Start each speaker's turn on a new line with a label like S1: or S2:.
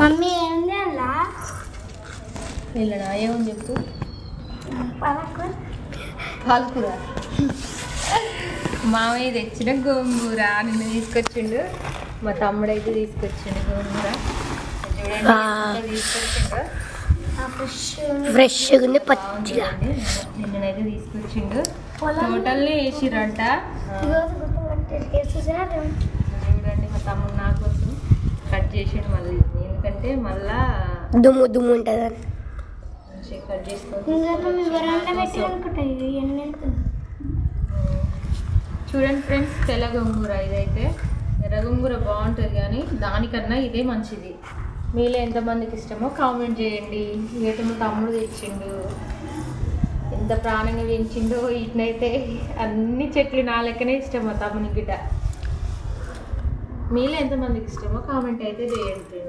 S1: Mummy ఏంది అలా
S2: వెళ్ళడా ఏమని చెప్పు. పాలకూర మామయ్య తెచ్చిన గోంగూర నిన్న తీసుకొచ్చిండు. మా తమ్ముడు అయితే తీసుకొచ్చిండు గోంగూర. చూడండి తీసుకొచ్చిండు.
S1: ఫ్రెష్గా ఉంది పచ్చిగా.
S2: నిన్ననైతే తీసుకొచ్చిండు. టోటల్ని వేసిరంట. చూడండి మా తమ్ముడు నా కోసం కట్ చేసిండు మళ్ళీ, ఎందుకంటే మళ్ళా
S1: దుమ్ము దుమ్ము ఉంటుంది అని
S2: మంచిగా కట్ చేసుకొని. చూడండి ఫ్రెండ్స్, తెల్ల గోంగూర ఇదైతే. ఎర్ర గోంగూర బాగుంటుంది కానీ దానికన్నా ఇదే మంచిది. మీలో ఎంతమందికి ఇష్టమో కామెంట్ చేయండి. ఇదైతే మా తమ్ముడు తెచ్చిండు, ఎంత ప్రాణంగా పెంచిండో. వీటినైతే అన్ని చెట్లు నా లెక్కనే ఇష్టం మా తమ్ముని గిట్ట. మీలో ఎంతమందికి ఇష్టమో కామెంట్ అయితే చేయండి.